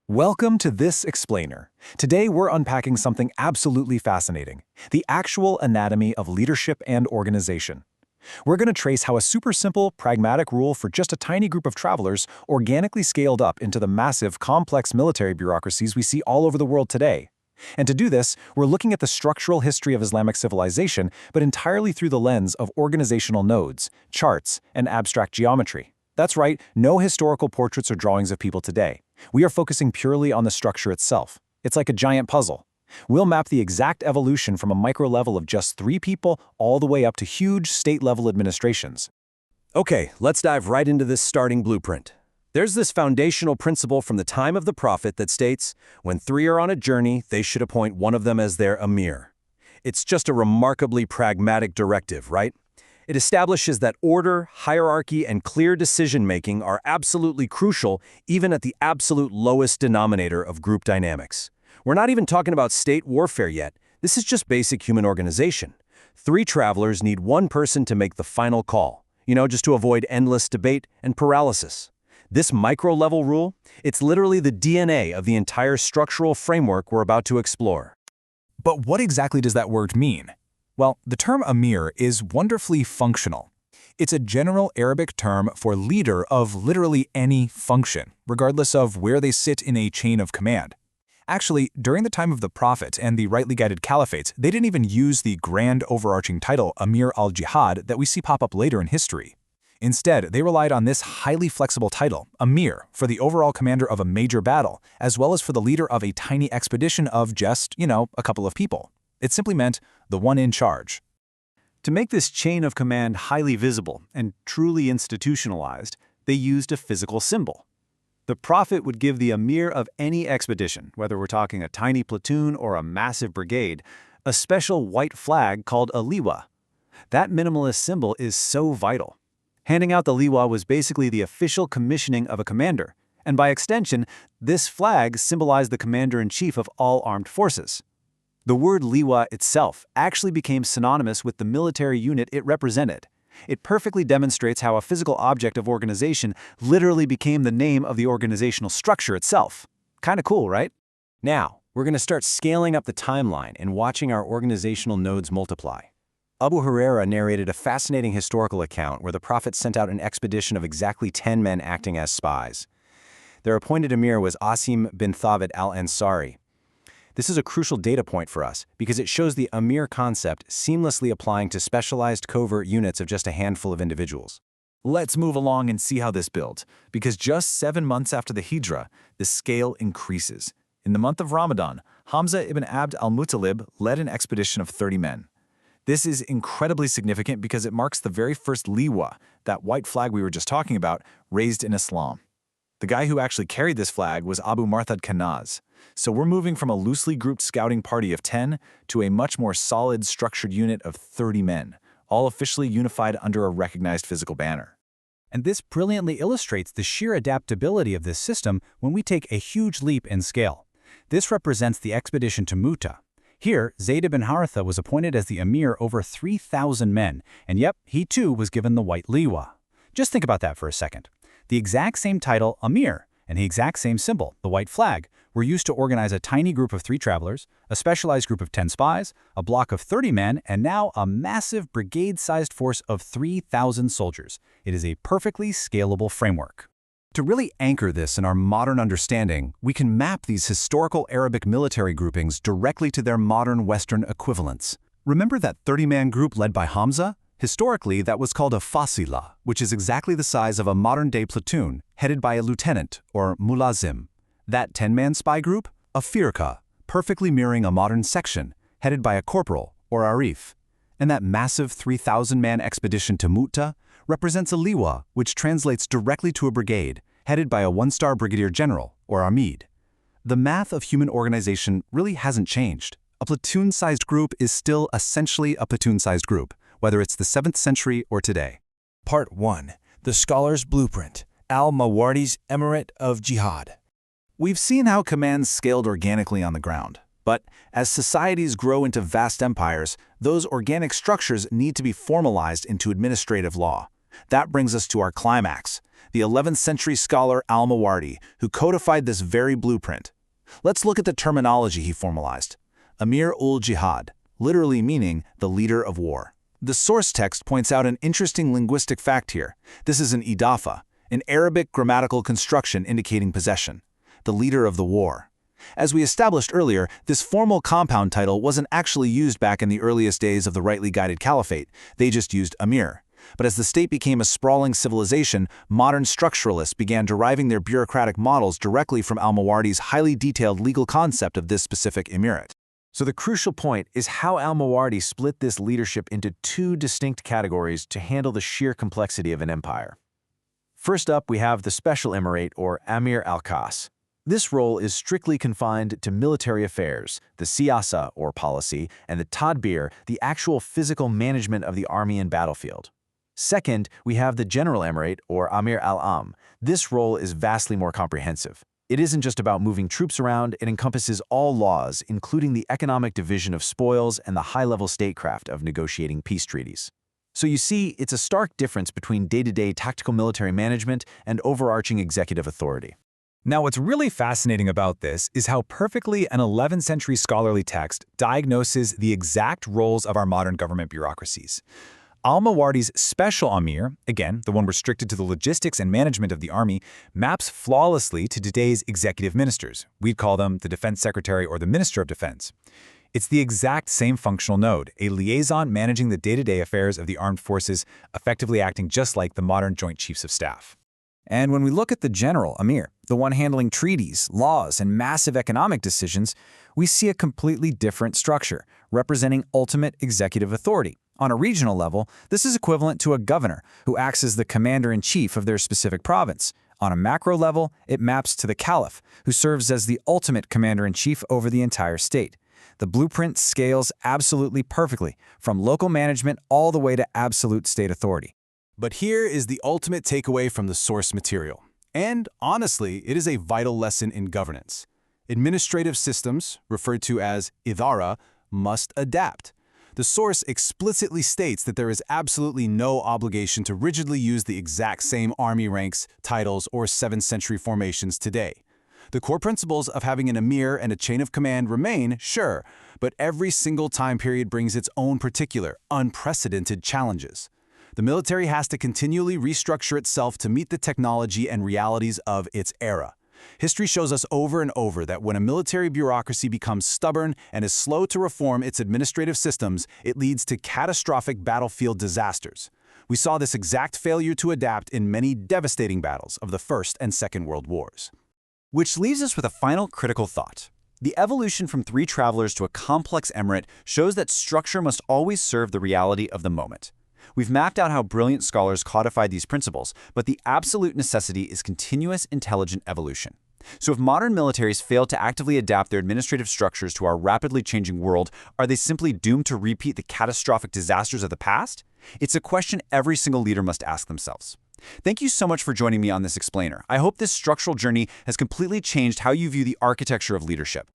Welcome to This Explainer. Today we're unpacking something absolutely fascinating, the actual anatomy of leadership and organization. We're going to trace how a super simple, pragmatic rule for just a tiny group of travelers organically scaled up into the massive, complex military bureaucracies we see all over the world today. And to do this, we're looking at the structural history of Islamic civilization, but entirely through the lens of organizational nodes, charts, and abstract geometry. That's right, no historical portraits or drawings of people today. We are focusing purely on the structure itself. It's like a giant puzzle. We'll map the exact evolution from a micro level of just 3 people all the way up to huge state-level administrations. Okay, let's dive right into this starting blueprint. There's this foundational principle from the time of the Prophet that states, when 3 are on a journey, they should appoint one of them as their Amir. It's just a remarkably pragmatic directive, right? It establishes that order, hierarchy, and clear decision-making are absolutely crucial even at the absolute lowest denominator of group dynamics. We're not even talking about state warfare yet. This is just basic human organization. 3 travelers need 1 person to make the final call, just to avoid endless debate and paralysis. This micro-level rule, it's literally the DNA of the entire structural framework we're about to explore. But what exactly does that word mean? Well, the term Amir is wonderfully functional. It's a general Arabic term for leader of literally any function, regardless of where they sit in a chain of command. Actually, during the time of the Prophet and the rightly guided caliphates, they didn't even use the grand overarching title Amir of Jihad that we see pop up later in history. Instead, they relied on this highly flexible title, Amir, for the overall commander of a major battle, as well as for the leader of a tiny expedition of just, a couple of people. It simply meant the one in charge. To make this chain of command highly visible and truly institutionalized, they used a physical symbol. The Prophet would give the Amir of any expedition, whether we're talking a tiny platoon or a massive brigade, a special white flag called a liwa. That minimalist symbol is so vital. Handing out the liwa was basically the official commissioning of a commander, and by extension, this flag symbolized the commander-in-chief of all armed forces. The word liwa itself actually became synonymous with the military unit it represented. It perfectly demonstrates how a physical object of organization literally became the name of the organizational structure itself. Kinda cool, right? Now, we're going to start scaling up the timeline and watching our organizational nodes multiply. Abu Huraira narrated a fascinating historical account where the Prophet sent out an expedition of exactly 10 men acting as spies. Their appointed emir was Asim bin Thabit al-Ansari. This is a crucial data point for us because it shows the Amir concept seamlessly applying to specialized covert units of just a handful of individuals. Let's move along and see how this builds, because just 7 months after the Hijra, the scale increases. In the month of Ramadan, Hamza ibn Abd al-Muttalib led an expedition of 30 men. This is incredibly significant because it marks the very first liwa, that white flag we were just talking about, raised in Islam. The guy who actually carried this flag was Abu Marthad Kanaz. So we're moving from a loosely grouped scouting party of 10 to a much more solid, structured unit of 30 men, all officially unified under a recognized physical banner. And this brilliantly illustrates the sheer adaptability of this system when we take a huge leap in scale. This represents the expedition to Mu'tah. Here, Zayd ibn Haritha was appointed as the emir over 3,000 men, and yep, he too was given the white liwa. Just think about that for a second. The exact same title, Amir, and the exact same symbol, the white flag, were used to organize a tiny group of 3 travelers, a specialized group of 10 spies, a block of 30 men, and now a massive brigade-sized force of 3,000 soldiers. It is a perfectly scalable framework. To really anchor this in our modern understanding, we can map these historical Arabic military groupings directly to their modern Western equivalents. Remember that 30-man group led by Hamza? Historically, that was called a fasila, which is exactly the size of a modern-day platoon, headed by a lieutenant, or mulazim. That 10-man spy group? A firqa, perfectly mirroring a modern section, headed by a corporal, or arif. And that massive 3,000-man expedition to Mu'tah represents a liwa, which translates directly to a brigade, headed by a 1-star brigadier general, or amid. The math of human organization really hasn't changed. A platoon-sized group is still essentially a platoon-sized group, whether it's the 7th century or today. Part 1. The Scholar's Blueprint. Al-Mawardi's Emirate of Jihad. We've seen how commands scaled organically on the ground. But as societies grow into vast empires, those organic structures need to be formalized into administrative law. That brings us to our climax, the 11th century scholar Al-Mawardi, who codified this very blueprint. Let's look at the terminology he formalized. Amir of Jihad, literally meaning the leader of war. The source text points out an interesting linguistic fact here. This is an idafa, an Arabic grammatical construction indicating possession, the leader of the war. As we established earlier, this formal compound title wasn't actually used back in the earliest days of the rightly guided caliphate. They just used Amir. But as the state became a sprawling civilization, modern structuralists began deriving their bureaucratic models directly from Al-Mawardi's highly detailed legal concept of this specific emirate. So the crucial point is how Al-Mawardi split this leadership into two distinct categories to handle the sheer complexity of an empire. First up, we have the special emirate, or Amir al-Khas. This role is strictly confined to military affairs, the siyasa, or policy, and the tadbir, the actual physical management of the army and battlefield. Second, we have the general emirate, or Amir al-Am. This role is vastly more comprehensive. It isn't just about moving troops around, it encompasses all laws, including the economic division of spoils and the high-level statecraft of negotiating peace treaties. So you see, it's a stark difference between day-to-day tactical military management and overarching executive authority. Now, what's really fascinating about this is how perfectly an 11th century scholarly text diagnoses the exact roles of our modern government bureaucracies. Al-Mawardi's special Amir, again, the one restricted to the logistics and management of the army, maps flawlessly to today's executive ministers. We'd call them the Defense Secretary or the Minister of Defense. It's the exact same functional node, a liaison managing the day-to-day affairs of the armed forces, effectively acting just like the modern Joint Chiefs of Staff. And when we look at the general Amir, the one handling treaties, laws, and massive economic decisions, we see a completely different structure, representing ultimate executive authority. On a regional level, this is equivalent to a governor who acts as the commander-in-chief of their specific province. On a macro level, it maps to the caliph, who serves as the ultimate commander-in-chief over the entire state. The blueprint scales absolutely perfectly, from local management all the way to absolute state authority. But here is the ultimate takeaway from the source material. And honestly, it is a vital lesson in governance. Administrative systems, referred to as idara, must adapt. The source explicitly states that there is absolutely no obligation to rigidly use the exact same army ranks, titles, or 7th century formations today. The core principles of having an emir and a chain of command remain, sure, but every single time period brings its own particular, unprecedented challenges. The military has to continually restructure itself to meet the technology and realities of its era. History shows us over and over that when a military bureaucracy becomes stubborn and is slow to reform its administrative systems, it leads to catastrophic battlefield disasters. We saw this exact failure to adapt in many devastating battles of the First and Second World Wars. Which leaves us with a final critical thought. The evolution from 3 travelers to a complex emirate shows that structure must always serve the reality of the moment. We've mapped out how brilliant scholars codified these principles, but the absolute necessity is continuous intelligent evolution. So if modern militaries fail to actively adapt their administrative structures to our rapidly changing world, are they simply doomed to repeat the catastrophic disasters of the past? It's a question every single leader must ask themselves. Thank you so much for joining me on this explainer. I hope this structural journey has completely changed how you view the architecture of leadership.